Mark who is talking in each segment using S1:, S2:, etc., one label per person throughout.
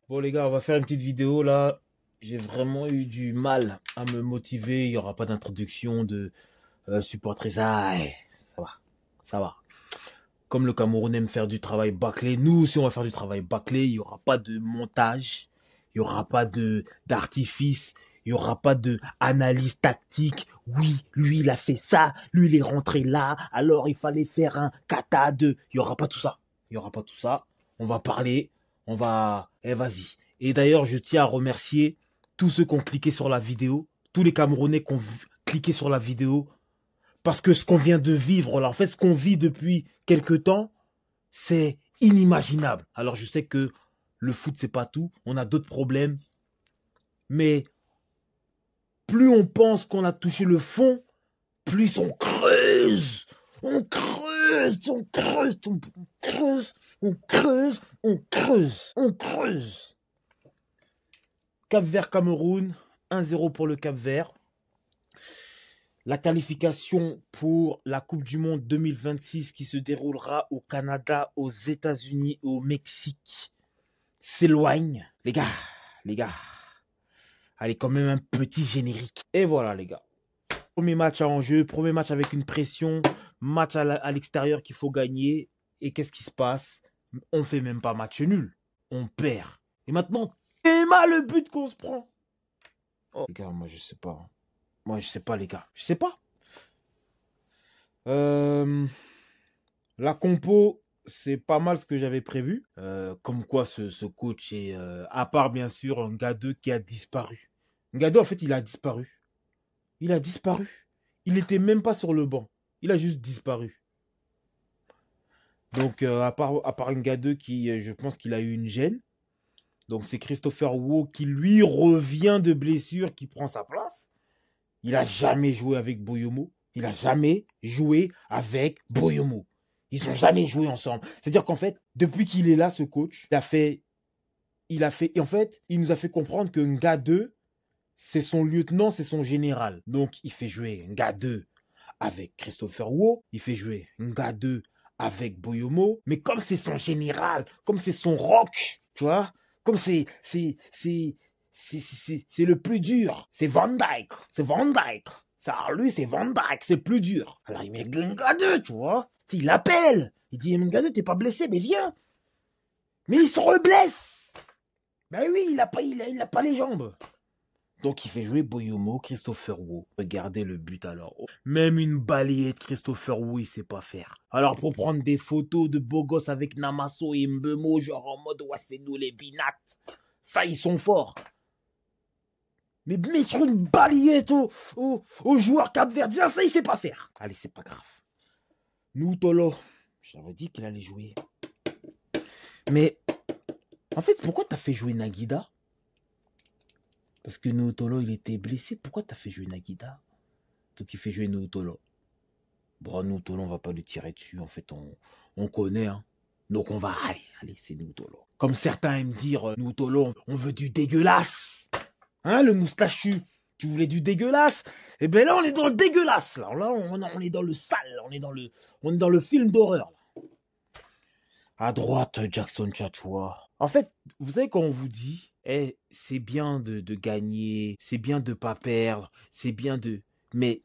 S1: Bon les gars, on va faire une petite vidéo là. J'ai vraiment eu du mal à me motiver. Il n'y aura pas d'introduction de supportrice. Ah, ça va, ça va. Comme le Cameroun aime faire du travail bâclé, nous aussi on va faire du travail bâclé. Il n'y aura pas de montage, il n'y aura pas de d'artifice, il n'y aura pas de analyse tactique. Oui, lui il a fait ça, lui il est rentré là, alors il fallait faire un kata 2. Il n'y aura pas tout ça. Il n'y aura pas tout ça. On va parler, on va... Eh vas-y. Et d'ailleurs, je tiens à remercier tous ceux qui ont cliqué sur la vidéo, tous les Camerounais qui ont cliqué sur la vidéo, parce que ce qu'on vient de vivre là, en fait, ce qu'on vit depuis quelques temps, c'est inimaginable. Alors je sais que le foot, c'est pas tout. On a d'autres problèmes. Mais plus on pense qu'on a touché le fond, plus on creuse. On creuse, on creuse, on creuse, on creuse, on creuse, on creuse. Cap-Vert Cameroun, 1-0 pour le Cap-Vert. La qualification pour la Coupe du Monde 2026 qui se déroulera au Canada, aux États-Unis et au Mexique s'éloigne. Les gars, allez, quand même un petit générique. Et voilà les gars. Premier match en jeu, premier match avec une pression, match à l'extérieur qu'il faut gagner. Et qu'est-ce qui se passe? On fait même pas match nul. On perd. Et maintenant, mal le but qu'on se prend. Oh, les gars, moi je sais pas. Moi je sais pas les gars. Je sais pas. La compo, c'est pas mal ce que j'avais prévu. Comme quoi ce coach est, à part bien sûr, un gars 2 qui a disparu. Un gars 2, en fait, il a disparu. Il a disparu. Il n'était même pas sur le banc. Il a juste disparu. Donc, à part un gars 2 qui, je pense qu'il a eu une gêne. Donc, c'est Christopher Wu qui, lui, revient de blessure, qui prend sa place. Il n'a jamais joué avec Boyomo. Il n'a jamais joué avec Boyomo. Ils n'ont jamais joué ensemble. C'est-à-dire qu'en fait, depuis qu'il est là, ce coach, et en fait, il nous a fait comprendre que Nga 2, c'est son lieutenant, c'est son général. Donc, il fait jouer Nga 2 avec Christopher Wu, il fait jouer Nga 2 avec Boyomo, mais comme c'est son général, comme c'est son rock, tu vois, comme c'est le plus dur, c'est Van Dyke, ça, lui, c'est Van Dyke, c'est plus dur. Alors, il met Nga 2, tu vois. Il appelle. Il dit, Nga 2, t'es pas blessé, mais viens. Mais il se reblesse. Ben oui, il a pas les jambes. Donc, il fait jouer Boyomo, Christopher Wu. Regardez le but alors. Même une balayette, Christopher Wu, il sait pas faire. Alors, pour prendre des photos de beaux gosses avec Namasso et Mbemo, genre en mode, ouais, c'est nous les binates. Ça, ils sont forts. Mais mettre une balayette aux joueurs capverdiens, ça, il sait pas faire. Allez, c'est pas grave. Nous, Tolo, j'avais dit qu'il allait jouer. Mais, en fait, pourquoi t'as fait jouer Nagida? Parce que Noutolo, il était blessé. Pourquoi t'as fait jouer Nagida? Donc, il fait jouer Noutolo. Bon, Noutolo, on va pas lui tirer dessus. En fait, on connaît, hein. Donc, on va... Allez, c'est Noutolo. Comme certains aiment dire, Noutolo, on veut du dégueulasse. Hein, le moustachu? Tu voulais du dégueulasse? Eh ben là, on est dans le dégueulasse. Là, on est dans le sale. On est dans le film d'horreur. À droite, Jackson Chachoua. En fait, vous savez quand on vous dit, c'est bien de gagner, c'est bien de pas perdre, c'est bien de... Mais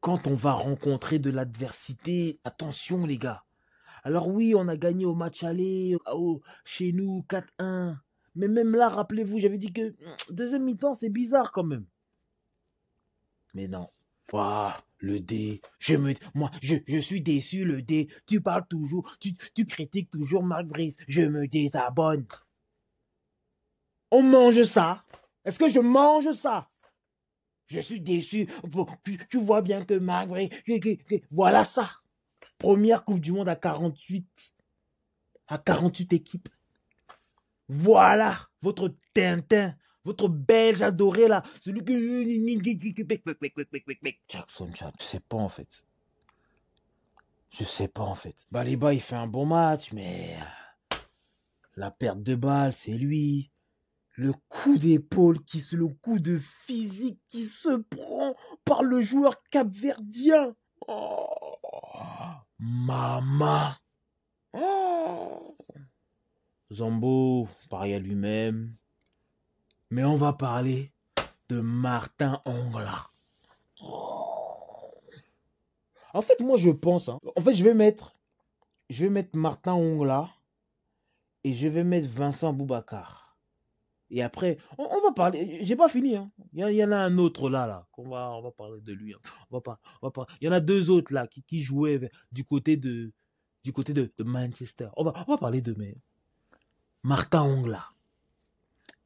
S1: quand on va rencontrer de l'adversité, attention les gars. Alors oui, on a gagné au match aller, chez nous, 4-1. Mais même là, rappelez-vous, j'avais dit que deuxième mi-temps, c'est bizarre quand même. Mais non. Waouh, le dé. Je suis déçu, le dé. Tu parles toujours, tu critiques toujours Marc Brice. Je me désabonne. On mange ça. Est-ce que je mange ça? Je suis déçu. Tu vois bien que Marc Brice... Voilà ça. Première Coupe du Monde à 48. À 48 équipes. Voilà votre Tintin. Votre Belge adoré là, celui que... Jackson Chat, je sais pas en fait. Je sais pas en fait. Baliba il fait un bon match, mais la perte de balle, c'est lui. Le coup d'épaule, le coup de physique qui se prend par le joueur capverdien. Oh, Mama. Oh. Zambo, pareil à lui-même. Mais on va parler de Martin Ongla. En fait, moi, je pense. Hein, en fait, je vais mettre Martin Ongla et je vais mettre Vincent Boubacar. Et après, on va parler. J'ai pas fini. Hein. Il y en a un autre là. On va parler de lui. Hein. Il y en a deux autres là qui jouaient du côté de Manchester. On va parler de mais Martin Ongla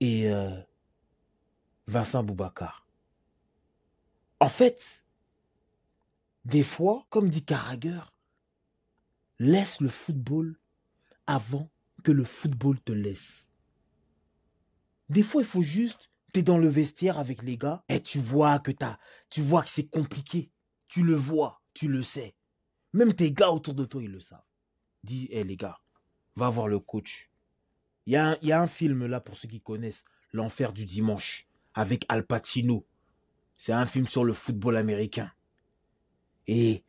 S1: et Vincent Boubacar. En fait, des fois, comme dit Carragher, laisse le football avant que le football te laisse. Des fois, il faut juste, t'es dans le vestiaire avec les gars et tu vois que c'est compliqué. Tu le vois, tu le sais. Même tes gars autour de toi, ils le savent. Dis, hé les gars, va voir le coach. Il y a un film là, pour ceux qui connaissent, L'Enfer du Dimanche, avec Al Pacino. C'est un film sur le football américain. Et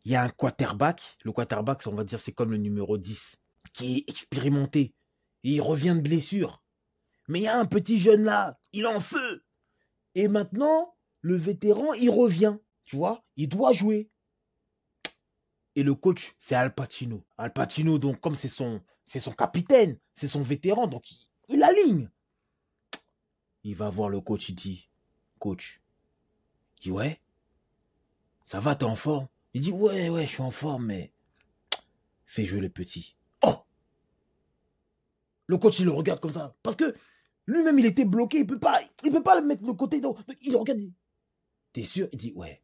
S1: il y a un quarterback. Le quarterback, on va dire, c'est comme le numéro 10, qui est expérimenté. Et il revient de blessure. Mais il y a un petit jeune là, il est en feu. Et maintenant, le vétéran, il revient. Tu vois, il doit jouer. Et le coach, c'est Al Pacino. Al Pacino, donc, comme c'est son capitaine, c'est son vétéran, donc il aligne. Il va voir le coach, il dit, coach, il dit, ouais, ça va, t'es en forme? Il dit, ouais, je suis en forme, mais fais jouer le petit. Oh! Le coach, il le regarde comme ça. Parce que lui-même, il était bloqué, il peut pas le mettre de côté. Donc, il le regarde, il dit, t'es sûr? Il dit, ouais,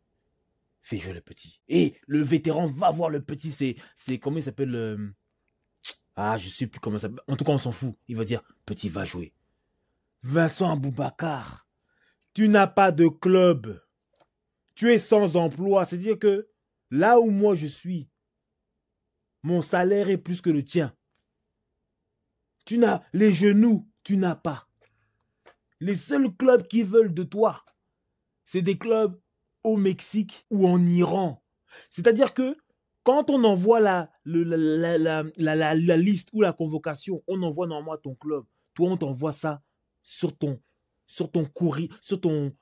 S1: fais jouer le petit. Et le vétéran va voir le petit, c'est comment il s'appelle je sais plus comment ça s'appelle. En tout cas, on s'en fout. Il va dire, petit, va jouer. Vincent Boubacar, tu n'as pas de club. Tu es sans emploi. C'est-à-dire que là où moi je suis, mon salaire est plus que le tien. Tu n'as les genoux, tu n'as pas. Les seuls clubs qui veulent de toi, c'est des clubs au Mexique ou en Iran. C'est-à-dire que quand on envoie la liste ou la convocation, on envoie normalement à ton club. Toi, on t'envoie ça sur ton courrier, sur ton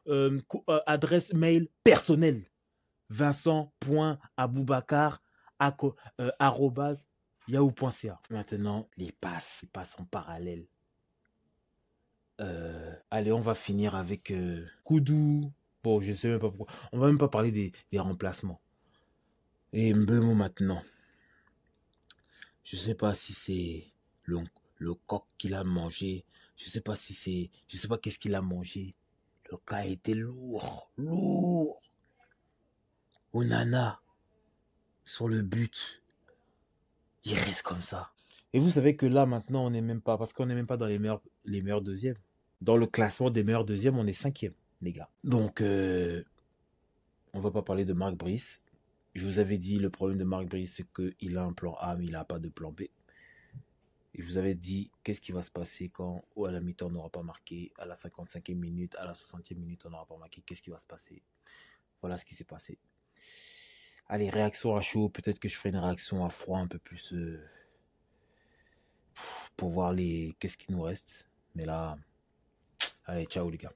S1: adresse mail personnelle. Vincent.aboubacar@yahoo.ca. Maintenant, les passes en parallèle. Allez, on va finir avec Koudou. Bon, je sais même pas pourquoi. On va même pas parler des remplacements. Et Mbeumo maintenant. Je sais pas si c'est le coq qu'il a mangé. Je sais pas qu'est-ce qu'il a mangé. Le cas était lourd. Onana, sur le but, il reste comme ça. Et vous savez que là, maintenant, on n'est même pas, parce qu'on n'est même pas dans les meilleurs deuxièmes. Dans le classement des meilleurs deuxièmes, on est 5e, les gars. Donc, on va pas parler de Marc Brice. Je vous avais dit, le problème de Marc Brice, c'est qu'il a un plan A, mais il n'a pas de plan B. Et je vous avais dit, qu'est-ce qui va se passer quand, ou à la mi-temps, on n'aura pas marqué, à la 55e minute, à la 60e minute, on n'aura pas marqué, qu'est-ce qui va se passer? Voilà ce qui s'est passé. Allez, réaction à chaud, peut-être que je ferai une réaction à froid un peu plus pour voir qu'est-ce qui nous reste. Mais là, allez, ciao les gars.